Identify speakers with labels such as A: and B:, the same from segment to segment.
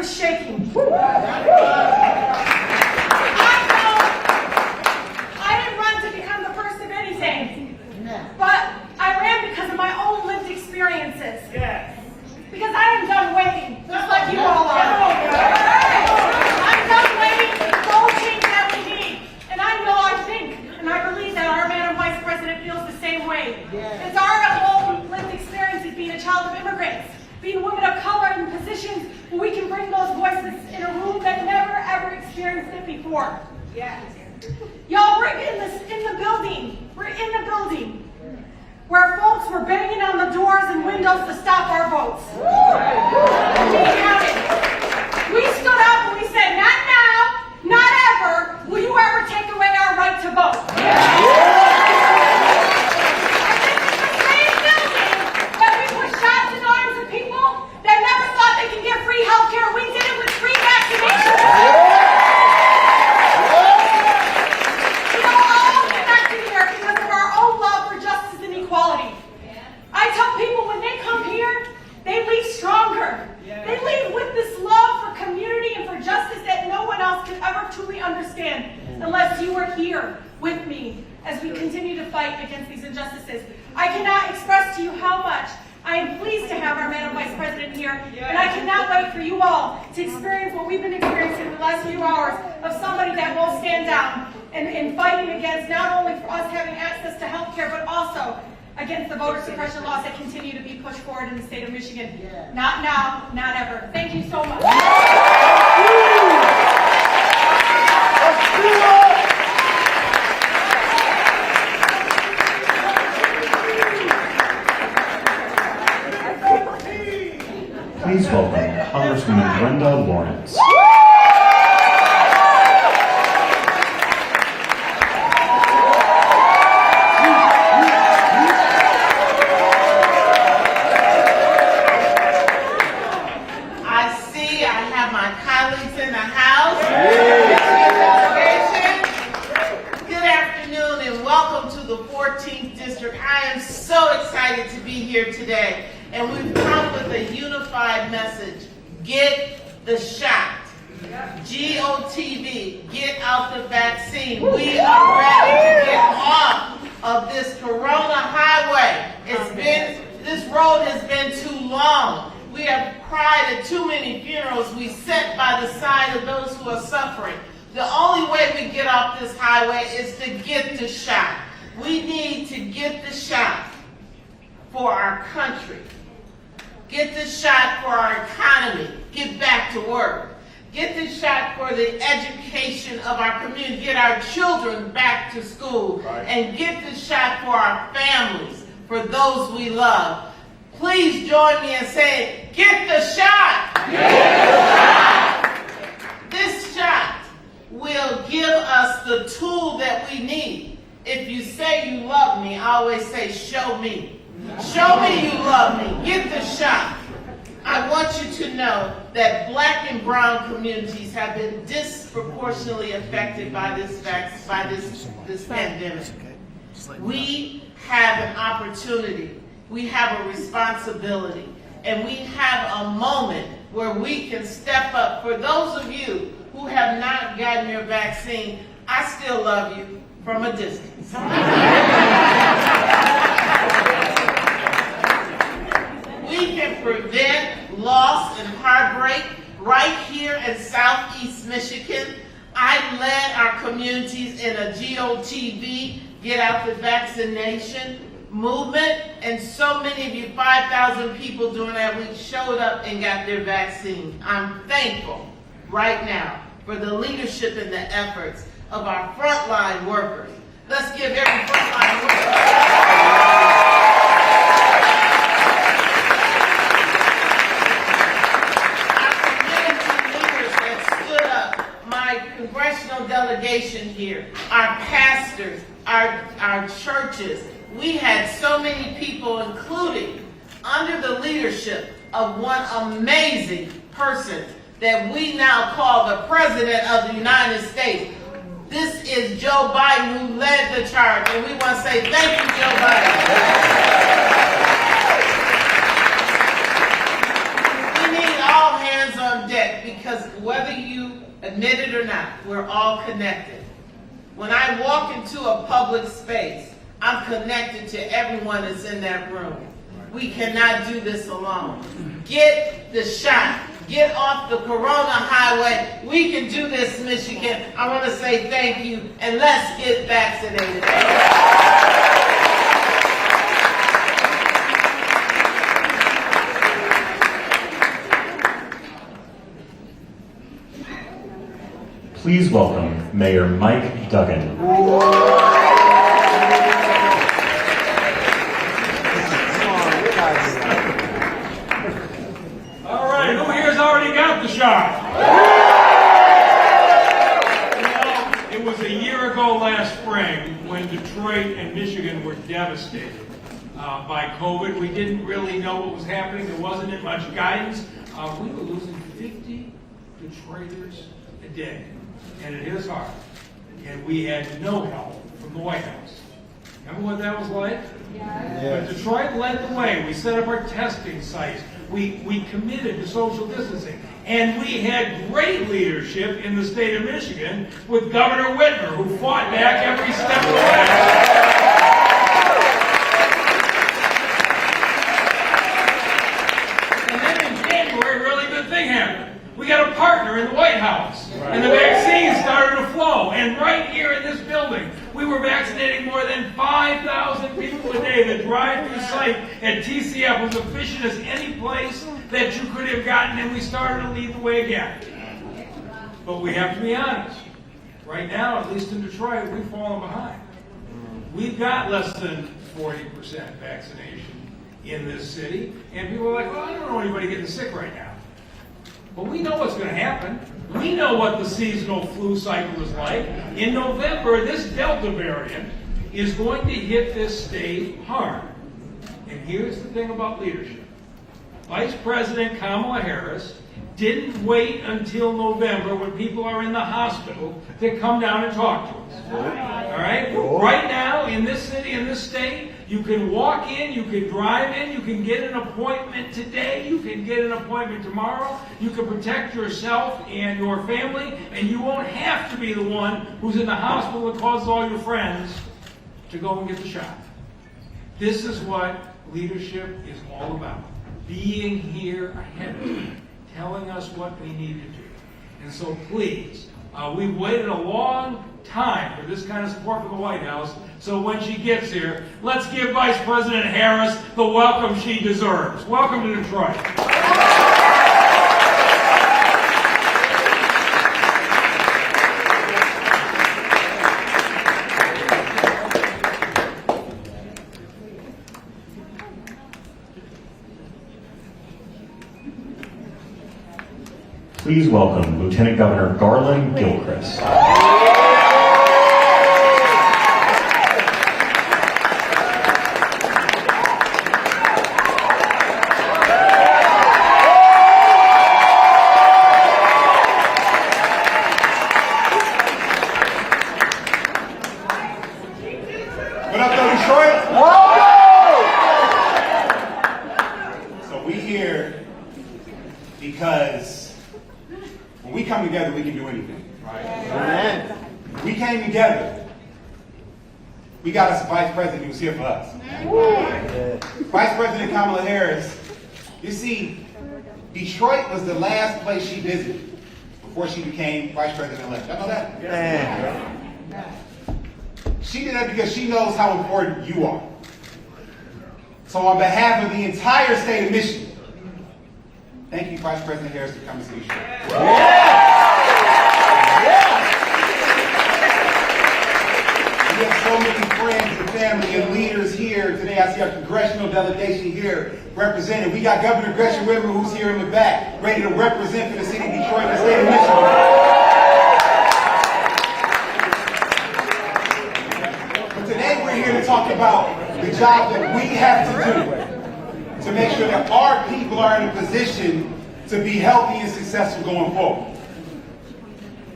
A: was shaking. I didn't run to become the first of anything, but I ran because of my own lived experiences. Because I am done waiting, just like you all are. I'm done waiting for the bold change that we need. And I know, I think, and I believe that our Madam Vice President feels the same way. It's our own lived experiences being a child of immigrants, being women of color in positions where we can bring those voices in a room that never ever experienced it before. Y'all, we're in the building. We're in the building where folks were banging on the doors and windows to stop our votes. We stood up and we said, not now, not ever, will you ever take away our right to vote. And this is the same building that we put shots in arms of people that never thought they could get free health care. We did it with free vaccinations. I tell people when they come here, they leave stronger. They leave with this love for community and for justice that no one else could ever truly understand unless you were here with me as we continue to fight against these injustices. I cannot express to you how much I am pleased to have our Madam Vice President here, and I cannot wait for you all to experience what we've been experiencing in the last few hours of somebody that will stand down and fighting against not only for us having access to health care, but also against the voter suppression laws that continue to be pushed forward in the state of Michigan. Not now, not ever. Thank you so much.
B: Please welcome Congresswoman Brenda Lawrence.
C: Today, and we've come with a unified message: get the shot. GOTV, get out the vaccine. We are ready to get off of this corona highway. This road has been too long. We have cried at too many funerals. We sit by the side of those who are suffering. The only way we get off this highway is to get the shot. We need to get the shot for our country. Get the shot for our economy. Get back to work. Get the shot for the education of our community. Get our children back to school. And get the shot for our families, for those we love. Please join me in saying, get the shot! Get the shot! This shot will give us the tool that we need. If you say you love me, I always say, show me. Show me you love me. Get the shot. I want you to know that Black and brown communities have been disproportionately affected by this pandemic. We have an opportunity. We have a responsibility. And we have a moment where we can step up. For those of you who have not gotten your vaccine, I still love you from a distance. We can prevent loss and heartbreak right here in Southeast Michigan. I led our communities in a GOTV, Get Out the Vaccination movement, and so many of you, 5,000 people during that week, showed up and got their vaccine. I'm thankful right now for the leadership and the efforts of our frontline workers. Let's give every frontline worker. Congressional delegation here, our pastors, our churches. We had so many people, including under the leadership of one amazing person that we now call the President of the United States. This is Joe Biden, who led the charge, and we want to say thank you, Joe Biden. We need all hands on deck, because because whether you admit it or not, we're all connected. When I walk into a public space, I'm connected to everyone that's in that room. We cannot do this alone. Get the shot. Get off the Corona highway. We can do this, Michigan. I want to say thank you, and let's get vaccinated.
B: Please welcome Mayor Mike Duggan.
D: All right, who here's already got the shot? You know, it was a year ago last spring when Detroit and Michigan were devastated by COVID. We didn't really know what was happening. There wasn't much guidance. We were losing 50 Detroiters a day, and it hit us hard. And we had no help from the White House. Remember what that was like? Yes. But Detroit led the way. We set up our testing sites. We committed to social distancing. And we had great leadership in the state of Michigan with Governor Whitmer, who fought back every step of the way. And then in January, a really good thing happened. We got a partner in the White House. And the vaccines started to flow. And right here in this building, we were vaccinating more than 5,000 people a day. The drive-through site at TCF was efficient as any place that you could have gotten, and we started to lead the way again. But we have to be honest. Right now, at least in Detroit, we've fallen behind. We've got less than 40% vaccination in this city, and people are like, well, I don't know anybody getting sick right now. But we know what's going to happen. We know what the seasonal flu cycle is like. In November, this Delta variant is going to hit this state hard. And here's the thing about leadership. Vice President Kamala Harris didn't wait until November when people are in the hospital to come down and talk to us. All right? Right now, in this city, in this state, you can walk in, you can drive in, you can get an appointment today, you can get an appointment tomorrow, you can protect yourself and your family, and you won't have to be the one who's in the hospital that causes all your friends to go and get the shot. This is what leadership is all about. Being here ahead of time, telling us what we need to do. And so please, we've waited a long time for this kind of support from the White House, so when she gets here, let's give Vice President Harris the welcome she deserves. Welcome to Detroit.
B: Please welcome Lieutenant Governor Garland Gilchrist.
E: What up, though, Detroit? So we here because when we come together, we can do anything, right? We came together. We got us a vice president who's here for us. Vice President Kamala Harris, you see, Detroit was the last place she visited before she became vice president-elect. Y'all know that? Yeah. She did that because she knows how important you are. So on behalf of the entire state of Michigan, thank you, Vice President Harris, for coming to the show. We have so many friends and family and leaders here today. I see our congressional delegation here represented. We got Governor Gretchen Whitmer, who's here in the back, ready to represent for the city of Detroit and the state of Michigan. Today we're here to talk about the job that we have to do to make sure that our people are in a position to be healthy and successful going forward.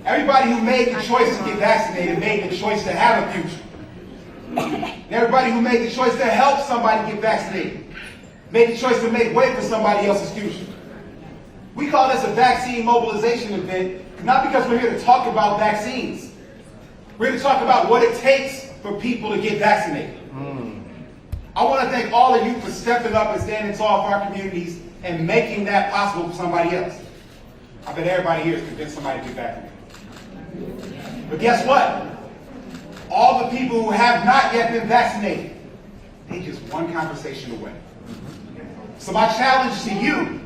E: Everybody who made the choice to get vaccinated made the choice to have a future. And everybody who made the choice to help somebody get vaccinated made the choice to make way for somebody else's future. We call this a vaccine mobilization event, not because we're here to talk about vaccines. We're here to talk about what it takes for people to get vaccinated. I want to thank all of you for stepping up and standing tall for our communities and making that possible for somebody else. I bet everybody here has convinced somebody to get vaccinated. But guess what? All the people who have not yet been vaccinated, they just one conversation away. So my challenge to you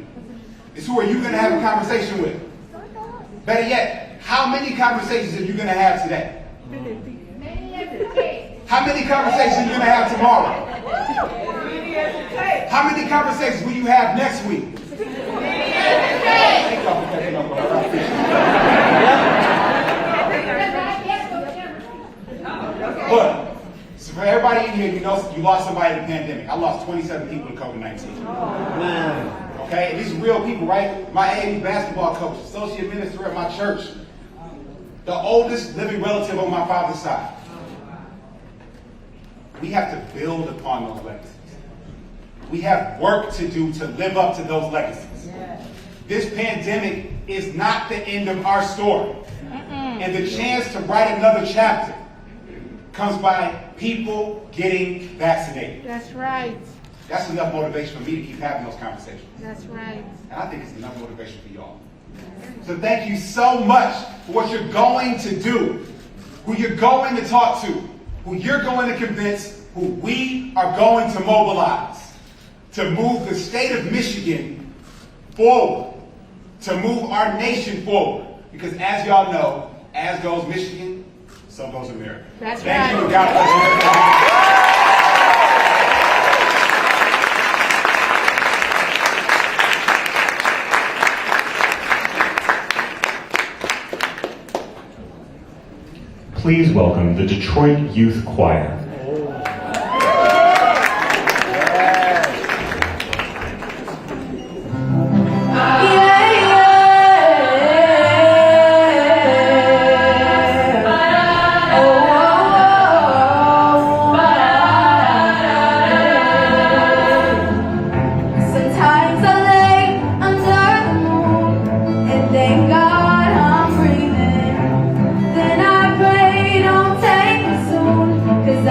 E: is, who are you going to have a conversation with? Better yet, how many conversations are you going to have today? How many conversations are you going to have tomorrow? How many conversations will you have next week? Look, so for everybody in here, you know you lost somebody in the pandemic. I lost 27 people to COVID-19. Okay, and these are real people, right? My AAU basketball coach, associate minister at my church, the oldest living relative on my father's side. We have to build upon those legacies. We have work to do to live up to those legacies. This pandemic is not the end of our story. And the chance to write another chapter comes by people getting vaccinated.
F: That's right.
E: That's enough motivation for me to keep having those conversations.
F: That's right.
E: And I think it's enough motivation for y'all. So thank you so much for what you're going to do, who you're going to talk to, who you're going to convince, who we are going to mobilize to move the state of Michigan forward, to move our nation forward. Because as y'all know, as goes Michigan, so goes America.
F: That's
E: Thank
F: right.
E: you. God bless you.
B: Please welcome the Detroit Youth Choir.
G: Sometimes I lay under the moon and thank God I'm breathing. Then I pray, don't take me soon, 'cause I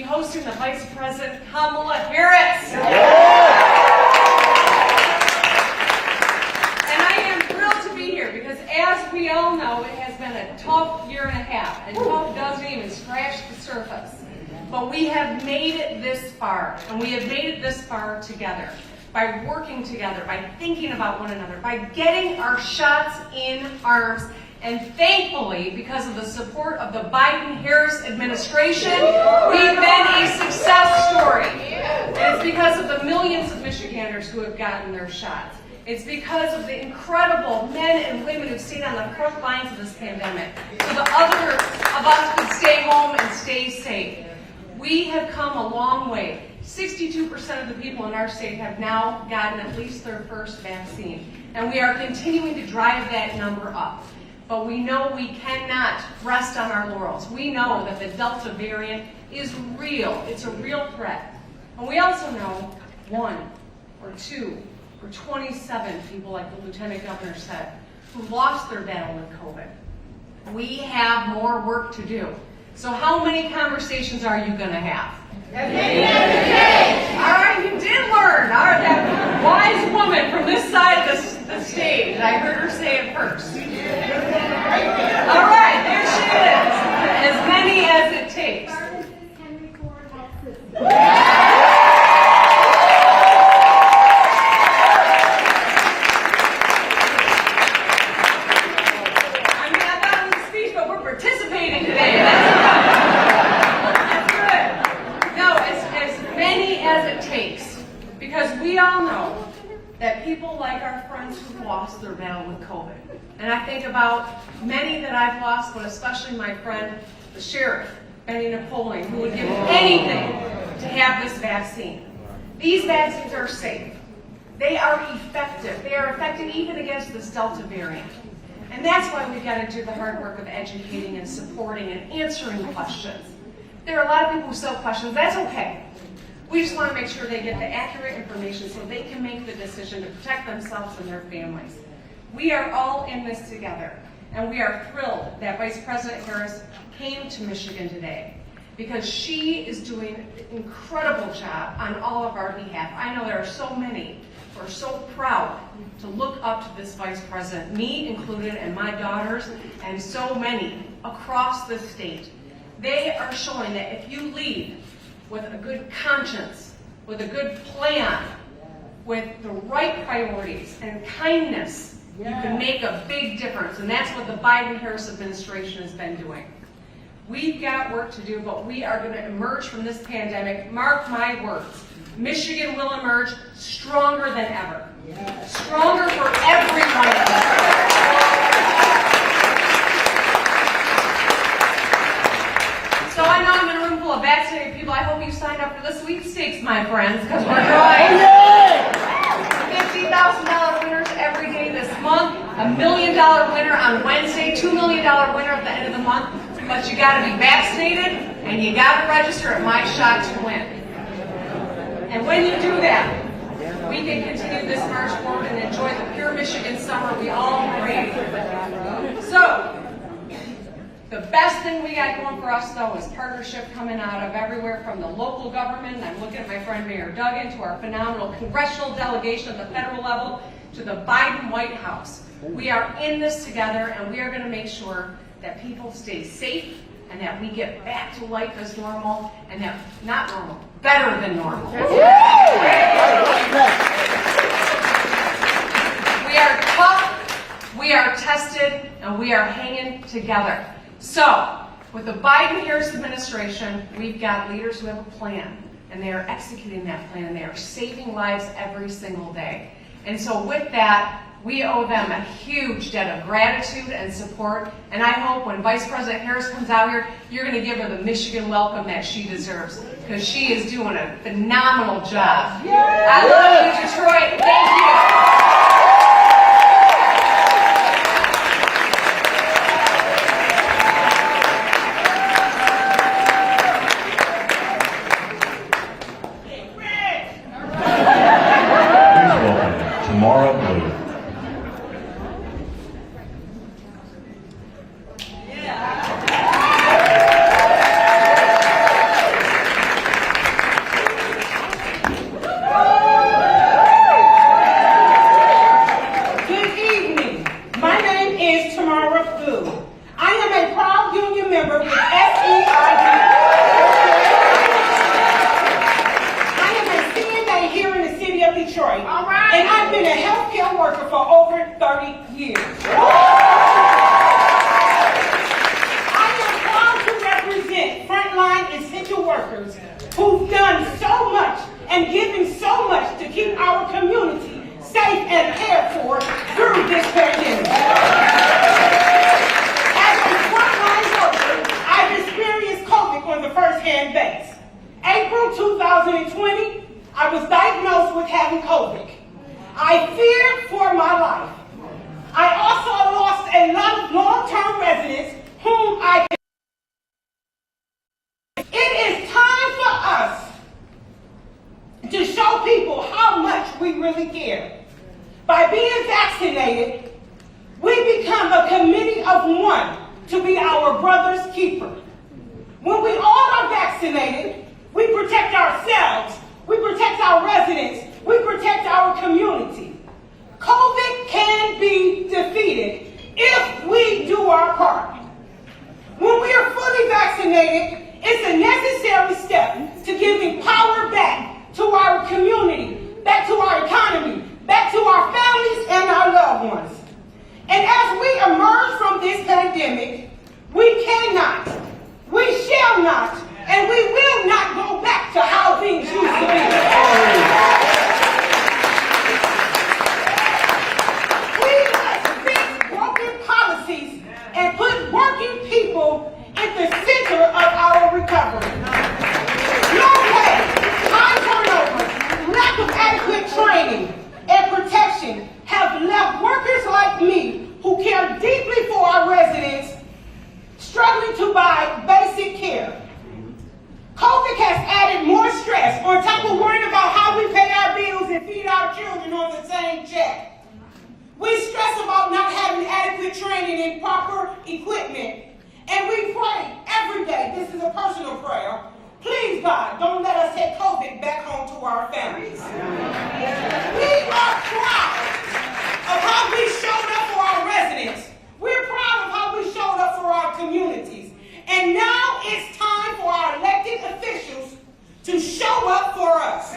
A: hosting the Vice President Kamala Harris. And I am thrilled to be here because, as we all know, it has been a tough year and a half, and tough doesn't even scratch the surface. But we have made it this far, and we have made it this far together, by working together, by thinking about one another, by getting our shots in arms. And thankfully, because of the support of the Biden-Harris administration, we've been a success story. And it's because of the millions of Michiganders who have gotten their shots. It's because of the incredible men and women who've stayed on the front lines of this pandemic, so the others of us could stay home and stay safe. We have come a long way. 62% of the people in our state have now gotten at least their first vaccine. And we are continuing to drive that number up. But we know we cannot rest on our laurels. We know that the Delta variant is real. It's a real threat. And we also know 1 or 2 or 27 people, like the Lieutenant Governor said, who lost their battle with COVID. We have more work to do. So how many conversations are you going to have? All right, you did learn. All right, that wise woman from this side of the stage, I heard her say it first. All right, there she is. As many as it takes. I mean, I thought it was a speech, but we're participating today. That's good. No, as many as it takes. Because we all know that people like our friends who lost their battle with COVID. And I think about many that I've lost, but especially my friend, the sheriff, Benny Napoleon, who would give anything to have this vaccine. These vaccines are safe. They are effective. They are effective even against this Delta variant. And that's why we've got to do the hard work of educating and supporting and answering questions. There are a lot of people who still have questions. That's okay. We just want to make sure they get the accurate information so they can make the decision to protect themselves and their families. We are all in this together, and we are thrilled that Vice President Harris came to Michigan today because she is doing an incredible job on all of our behalf. I know there are so many who are so proud to look up to this Vice President, me included, and my daughters, and so many across the state. They are showing that if you lead with a good conscience, with a good plan, with the right priorities and kindness, you can make a big difference. And that's what the Biden-Harris administration has been doing. We've got work to do, but we are going to emerge from this pandemic. Mark my words. Michigan will emerge stronger than ever. Stronger for everyone. So I know I'm in a room full of vaccinated people. I hope you signed up for the sweepstakes, my friends, because we're drawing $50,000 winners every day this month, $1 million winner on Wednesday, $2 million winner at the end of the month. But you got to be vaccinated and you got to register at My Shot to Win. And when you do that, we can continue this march forward and enjoy the pure Michigan summer we all crave. So, the best thing we got going for us, though, is partnership coming out of everywhere from the local government, and I'm looking at my friend Mayor Duggan, to our phenomenal congressional delegation at the federal level, to the Biden White House. We are in this together, and we are going to make sure that people stay safe and that we get back to life as normal, and that, not normal, better than normal. We are tough, we are tested, and we are hanging together. So, with the Biden-Harris administration, we've got leaders who have a plan, and they are executing that plan, and they are saving lives every single day. And so with that, we owe them a huge debt of gratitude and support, and I hope when Vice President Harris comes out here, you're going to give her the Michigan welcome that she deserves, because she is doing a phenomenal job. I love you, Detroit. Thank you.
B: Tamara Blue.
F: good. I am a proud union member with SEID. I am a CNA here in the city of Detroit.
A: All right.
F: And I've been a healthcare worker for over 30 years. I am proud to represent frontline essential workers who've done so much and given so much to keep our community safe and cared for through this pandemic. As a frontline worker, I've experienced COVID on the first-hand base. April 2020, I was diagnosed with having COVID. I feared for my life. I also lost a lot of long-term residents whom I. It is time for us to show people how much we really care. By being vaccinated, we become a committee of one to be our brother's keeper. When we all are vaccinated, we protect ourselves, we protect our residents, we protect our community. COVID can be defeated if we do our part. When we are fully vaccinated, it's a necessary step to giving power back to our community, back to our economy, back to our families and our loved ones. And as we emerge from this pandemic, we cannot, we shall not, and we will not go back to how things used to be. We must fix broken policies and put working people at the center of our recovery. Low pay, high turnover, lack of adequate training and protection have left workers like me who care deeply for our residents struggling to buy basic care. COVID has added more stress on top of worrying about how we pay our bills and feed our children on the same check. We stress about not having adequate training and proper equipment. And we pray every day, this is a personal prayer, please God, don't let us take COVID back home to our families. We are proud of how we showed up for our residents. We're proud of how we showed up for our communities. And now it's time for our elected officials to show up for us.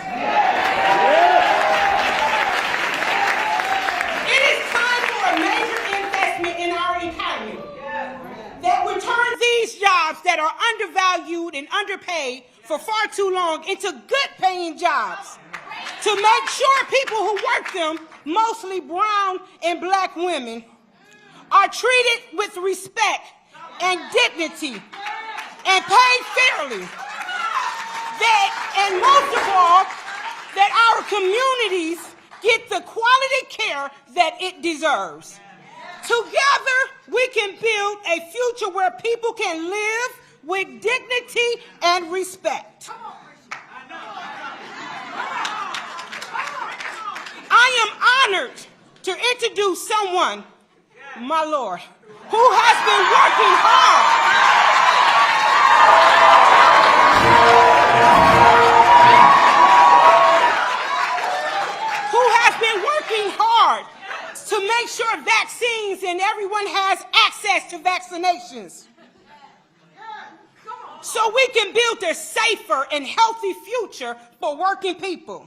F: It is time for a major investment in our economy that will turn these jobs that are undervalued and underpaid for far too long into good paying jobs to make sure people who work them, mostly brown and black women, are treated with respect and dignity and paid fairly. And most of all, that our communities get the quality care that it deserves. Together, we can build a future where people can live with dignity and respect. I am honored to introduce someone, my Lord, who has been working hard. To make sure vaccines and everyone has access to vaccinations so we can build a safer and healthy future for working people.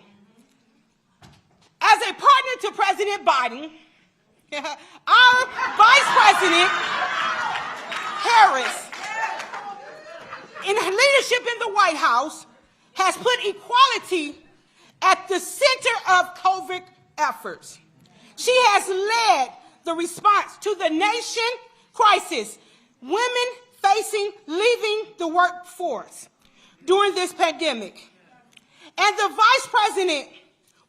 F: As a partner to President Biden, our Vice President Harris, in her leadership in the White House, has put equality at the center of COVID efforts. She has led the response to the nation crisis, women facing leaving the workforce during this pandemic. And the Vice President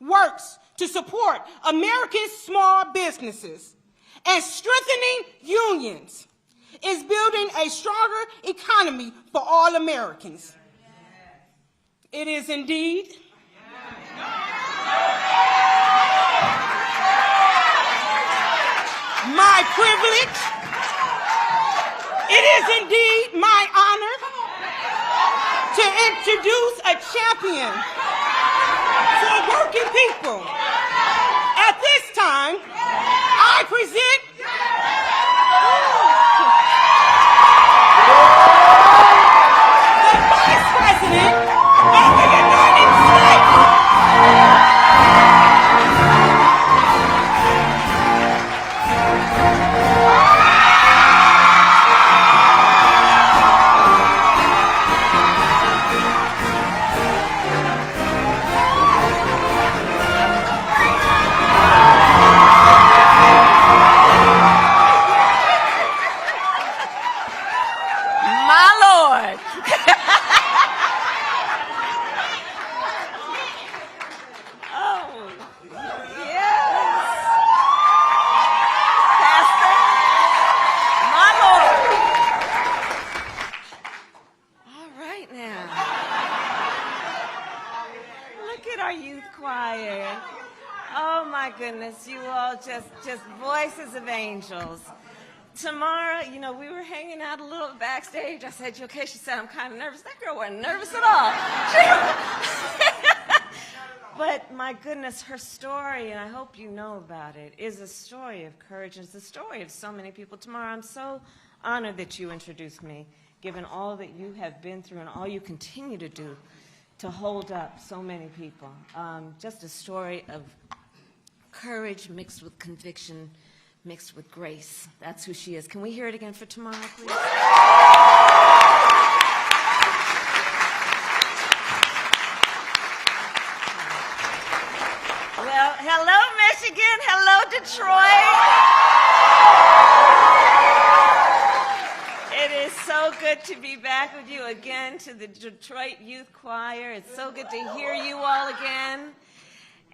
F: works to support American small businesses and strengthening unions is building a stronger economy for all Americans. It is indeed my privilege, it is indeed my honor to introduce a champion for working people. At this time, I present
H: goodness, you all just voices of angels. Tamara, you know, we were hanging out a little backstage. I said, "You okay?" She said, "I'm kind of nervous." That girl wasn't nervous at all. But my goodness, her story, and I hope you know about it, is a story of courage, and it's the story of so many people. Tamara, I'm so honored that you introduced me, given all that you have been through and all you continue to do to hold up so many people. Just a story of courage mixed with conviction, mixed with grace. That's who she is. Can we hear it again for Tamara, please? Well, hello, Michigan. Hello, Detroit. It is so good to be back with you again, to the Detroit Youth Choir. It's so good to hear you all again.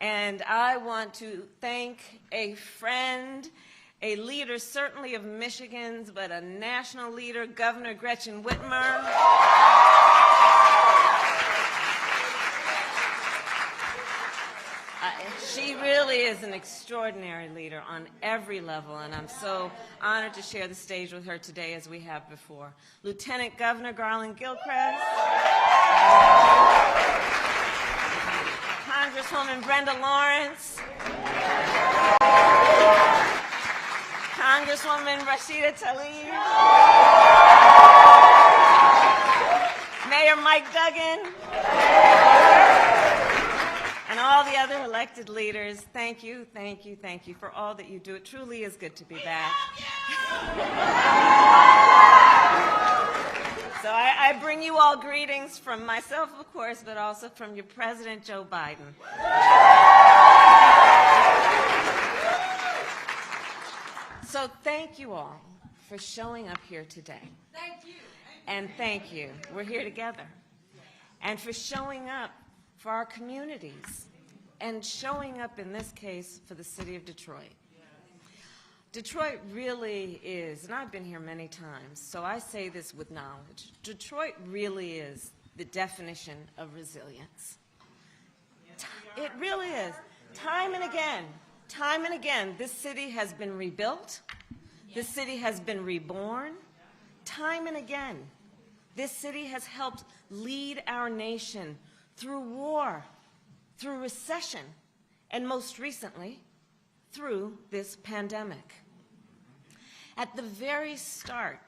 H: And I want to thank a friend, a leader certainly of Michigan's, but a national leader, Governor Gretchen Whitmer. She really is an extraordinary leader on every level, and I'm so honored to share the stage with her today as we have before. Lieutenant Governor Garland Gilchrist, Congresswoman Brenda Lawrence, Congresswoman Rashida Tlaib, Mayor Mike Duggan, and all the other elected leaders. Thank you, thank you, thank you for all that you do. It truly is good to be back. So I bring you all greetings from myself, of course, but also from your President, Joe Biden. So thank you all for showing up here today.
F: Thank you.
H: And thank you. We're here together. And for showing up for our communities, and showing up in this case for the city of Detroit. Detroit really is, and I've been here many times, so I say this with knowledge, Detroit really is the definition of resilience. It really is. Time and again, this city has been rebuilt, this city has been reborn. Time and again, this city has helped lead our nation through war, through recession, and most recently, through this pandemic. At the very start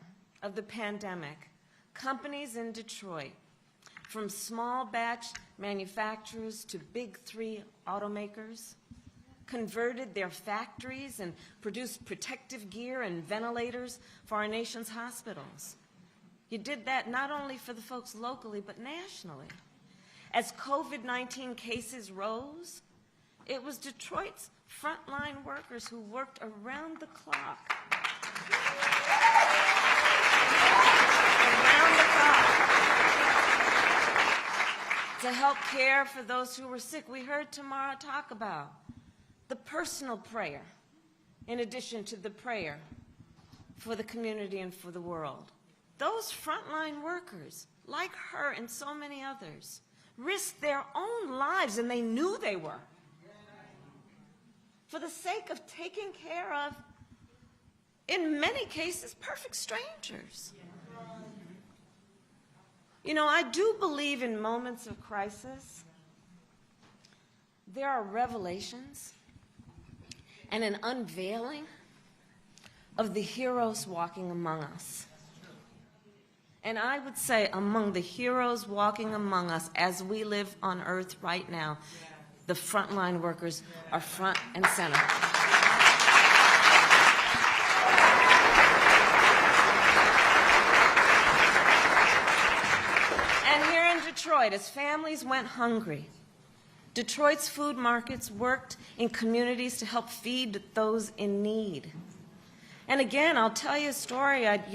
H: of the pandemic, companies in Detroit, from small batch manufacturers to big three automakers, converted their factories and produced protective gear and ventilators for our nation's hospitals. You did that not only for the folks locally, but nationally. As COVID-19 cases rose, it was Detroit's frontline workers who worked around the clock. To help care for those who were sick. We heard Tamara talk about the personal prayer, in addition to the prayer for the community and for the world. Those frontline workers, like her and so many others, risked their own lives, and they knew they were, for the sake of taking care of, in many cases, perfect strangers. You know, I do believe in moments of crisis, there are revelations and an unveiling of the heroes walking among us. And I would say among the heroes walking among us as we live on earth right now, the frontline workers are front and center. And here in Detroit, as families went hungry, Detroit's food markets worked in communities to help feed those in need. And again, I'll tell you a story. I've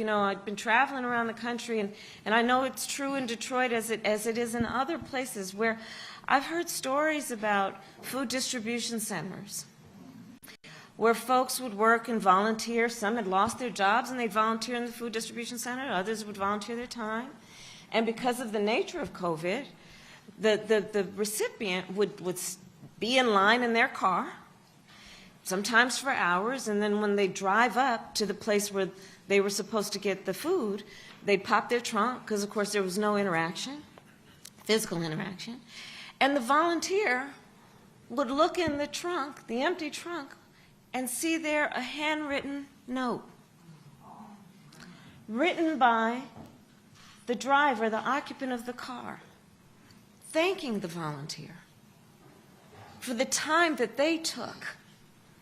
H: been traveling around the country, and I know it's true in Detroit as it is in other places where I've heard stories about food distribution centers where folks would work and volunteer. Some had lost their jobs and they'd volunteer in the food distribution center. Others would volunteer their time. And because of the nature of COVID, the recipient would be in line in their car, sometimes for hours, and then when they drive up to the place where they were supposed to get the food, they'd pop their trunk, because of course there was no interaction, physical interaction, and the volunteer would look in the trunk, the empty trunk, and see there a handwritten note written by the driver, the occupant of the car, thanking the volunteer for the time that they took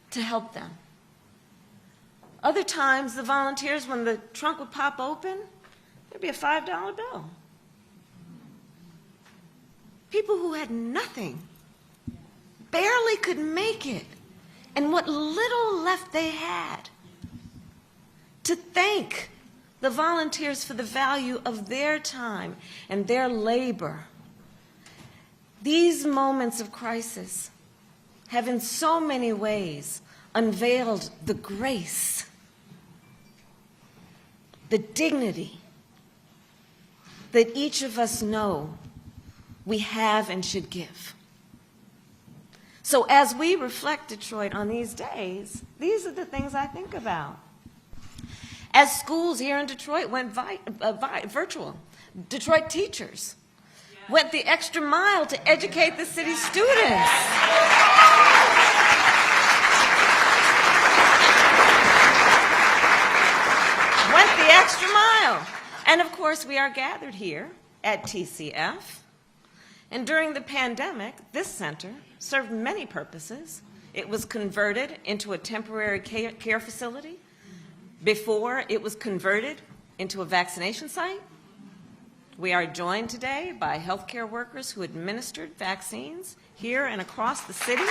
H: to help them. Other times, the volunteers, when the trunk would pop open, there'd be a $5 bill. People who had nothing, barely could make it, and what little left they had, to thank the volunteers for the value of their time and their labor. These moments of crisis have in so many ways unveiled the grace, the dignity that each of us know we have and should give. So as we reflect Detroit on these days, these are the things I think about. As schools here in Detroit went virtual, Detroit teachers went the extra mile to educate the city's students. Went the extra mile. And of course, we are gathered here at TCF. And during the pandemic, this center served many purposes. It was converted into a temporary care facility. Before, it was converted into a vaccination site. We are joined today by healthcare workers who administered vaccines here and across the city.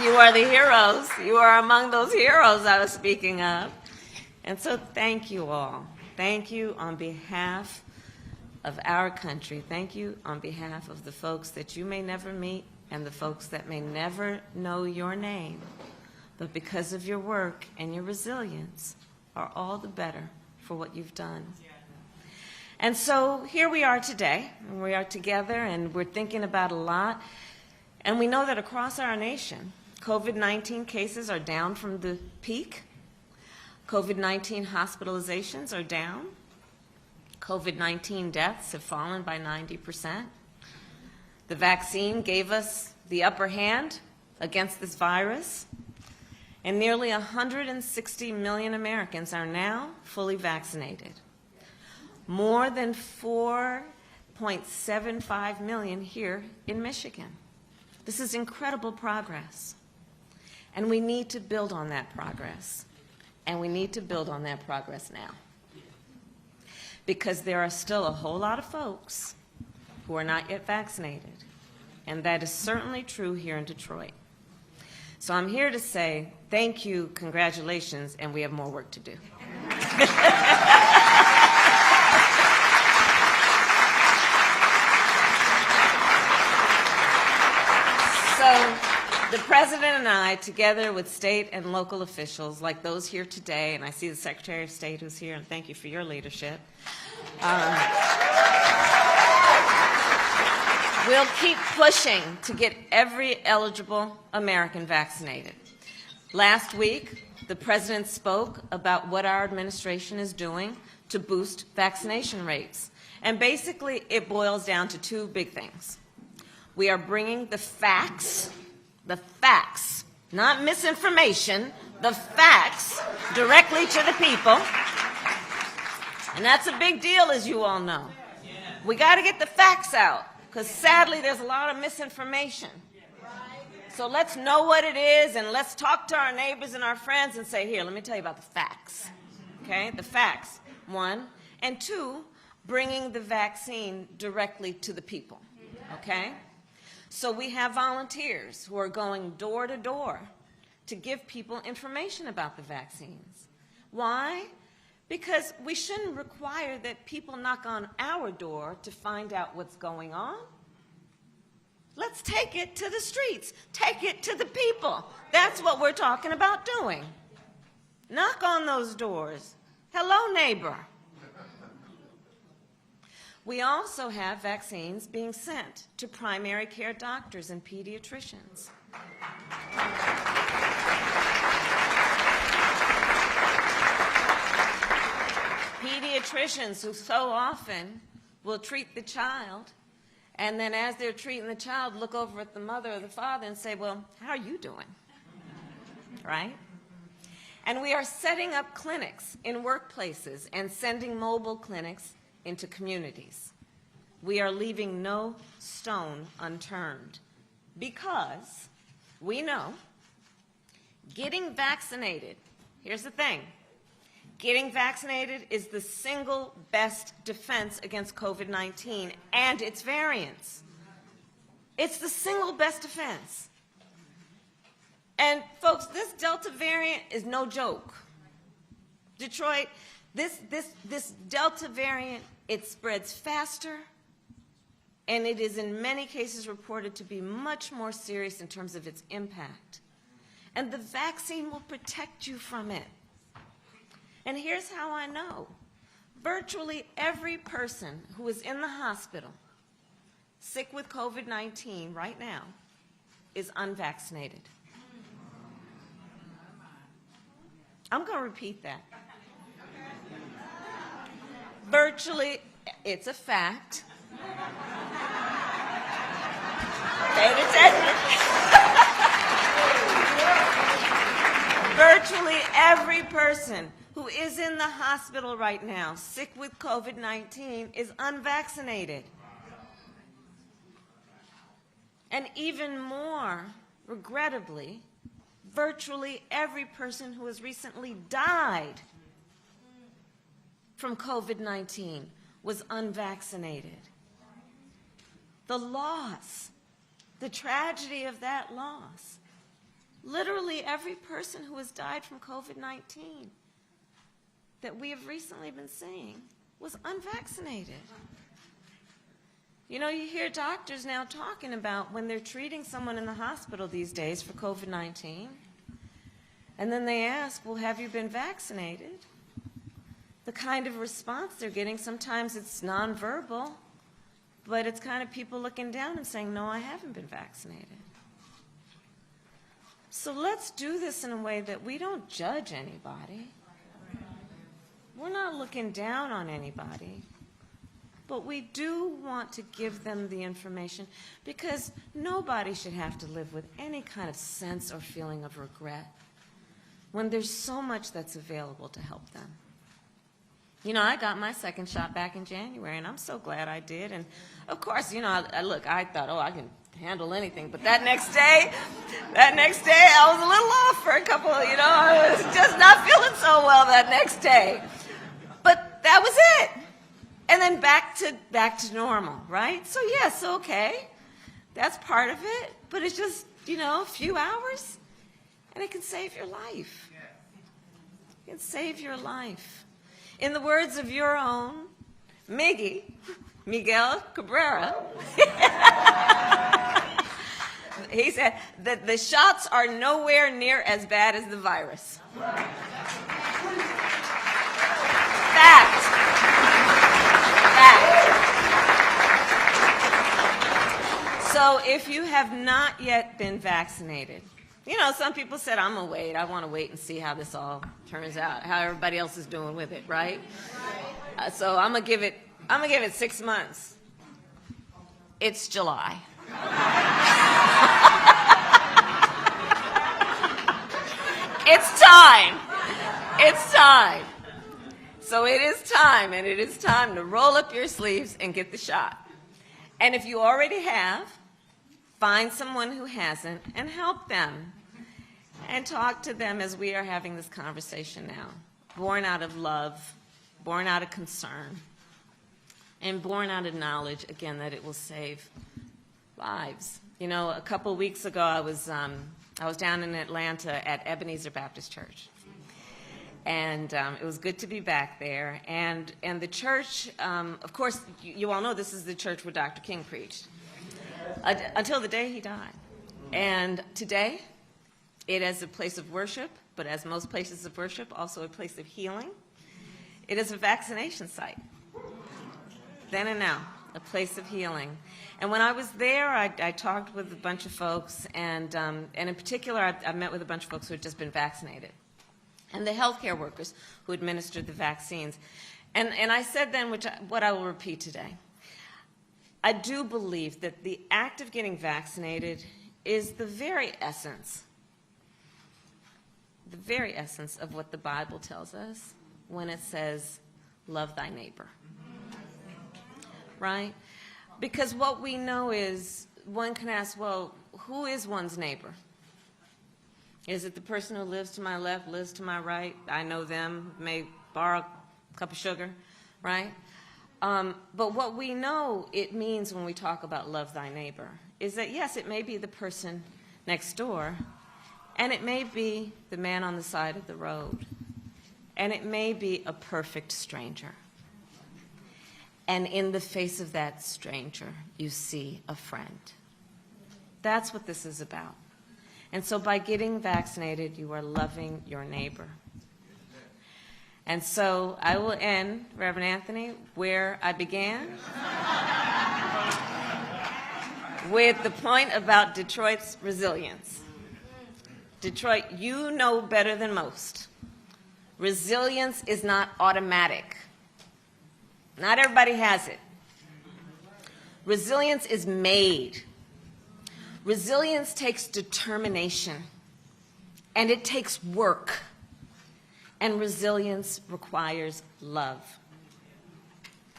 H: You are the heroes. You are among those heroes I was speaking of. And so thank you all. Thank you on behalf of our country. Thank you on behalf of the folks that you may never meet and the folks that may never know your name, but because of your work and your resilience are all the better for what you've done. And so here we are today, and we are together, and we're thinking about a lot, and we know that across our nation, COVID-19 cases are down from the peak. COVID-19 hospitalizations are down. COVID-19 deaths have fallen by 90%. The vaccine gave us the upper hand against this virus, and nearly 160 million Americans are now fully vaccinated. More than 4.75 million here in Michigan. This is incredible progress, and we need to build on that progress, and we need to build on that progress now. Because there are still a whole lot of folks who are not yet vaccinated, and that is certainly true here in Detroit. So I'm here to say thank you, congratulations, and we have more work to do. So the President and I, together with state and local officials like those here today, and I see the Secretary of State who's here, and thank you for your leadership, we'll keep pushing to get every eligible American vaccinated. Last week, the President spoke about what our administration is doing to boost vaccination rates. And basically, it boils down to two big things. We are bringing the facts, not misinformation, the facts directly to the people. And that's a big deal, as you all know. We got to get the facts out, because sadly there's a lot of misinformation. So let's know what it is, and let's talk to our neighbors and our friends and say, here, let me tell you about the facts. Okay, the facts, one. And two, bringing the vaccine directly to the people. Okay? So we have volunteers who are going door to door to give people information about the vaccines. Why? Because we shouldn't require that people knock on our door to find out what's going on. Let's take it to the streets. Take it to the people. That's what we're talking about doing. Knock on those doors. Hello, neighbor. We also have vaccines being sent to primary care doctors and pediatricians. Pediatricians who so often will treat the child, and then as they're treating the child, look over at the mother or the father and say, well, how are you doing? Right? And we are setting up clinics in workplaces and sending mobile clinics into communities. We are leaving no stone unturned because we know getting vaccinated, here's the thing, getting vaccinated is the single best defense against COVID-19 and its variants. It's the single best defense. And folks, this Delta variant is no joke. Detroit, this Delta variant, it spreads faster, and it is in many cases reported to be much more serious in terms of its impact. And the vaccine will protect you from it. And here's how I know. Virtually every person who is in the hospital sick with COVID-19 right now is unvaccinated. I'm going to repeat that. Virtually, it's a fact. Pay attention. Virtually every person who is in the hospital right now, sick with COVID-19, is unvaccinated. And even more, regrettably, virtually every person who has recently died from COVID-19 was unvaccinated. The loss, the tragedy of that loss, literally every person who has died from COVID-19 that we have recently been seeing was unvaccinated. You know, you hear doctors now talking about when they're treating someone in the hospital these days for COVID-19, and then they ask, well, have you been vaccinated? The kind of response they're getting, sometimes it's nonverbal, but it's kind of people looking down and saying, no, I haven't been vaccinated. So let's do this in a way that we don't judge anybody. We're not looking down on anybody. But we do want to give them the information because nobody should have to live with any kind of sense or feeling of regret when there's so much that's available to help them. You know, I got my second shot back in January, and I'm so glad I did. And of course, you know, I thought, oh, I can handle anything. But that next day, I was a little off for a couple of, I was just not feeling so well that next day. But that was it. And then back to normal, right? So yes, okay, that's part of it, but it's just, a few hours, and it can save your life. It can save your life. In the words of your own Miguel Cabrera, he said that the shots are nowhere near as bad as the virus. Fact. So if you have not yet been vaccinated, some people said, I'm going to wait. I want to wait and see how this all turns out, how everybody else is doing with it, right? So I'm going to give it 6 months. It's July. It's time. It's time. So it is time, and it is time to roll up your sleeves and get the shot. And if you already have, find someone who hasn't and help them. And talk to them as we are having this conversation now. Born out of love, born out of concern, and born out of knowledge, again, that it will save lives. A couple weeks ago, I was down in Atlanta at Ebenezer Baptist Church. And it was good to be back there. And the church, of course, you all know this is the church where Dr. King preached. Until the day he died. And today, it is a place of worship, but as most places of worship, also a place of healing. It is a vaccination site. then and now, a place of healing. And when I was there, I talked with a bunch of folks, and in particular, I met with a bunch of folks who had just been vaccinated, and the healthcare workers who administered the vaccines. And I said then, what I will repeat today, I do believe that the act of getting vaccinated is the very essence of what the Bible tells us when it says, love thy neighbor. Right? Because what we know is, one can ask, well, who is one's neighbor? Is it the person who lives to my left, lives to my right? I know them, may borrow a cup of sugar, right? But what we know it means when we talk about love thy neighbor is that, yes, it may be the person next door, and it may be the man on the side of the road, and it may be a perfect stranger. And in the face of that stranger, you see a friend. That's what this is about. And so by getting vaccinated, you are loving your neighbor. And so I will end, Reverend Anthony, where I began, with the point about Detroit's resilience. Detroit, you know better than most. Resilience is not automatic. Not everybody has it. Resilience is made. Resilience takes determination, and it takes work. And resilience requires love.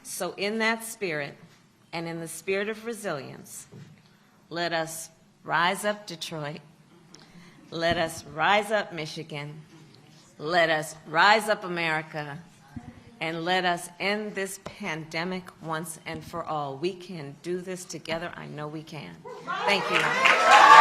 H: So in that spirit, and in the spirit of resilience, let us rise up Detroit. Let us rise up Michigan. Let us rise up America. And let us end this pandemic once and for all. We can do this together. I know we can. Thank you.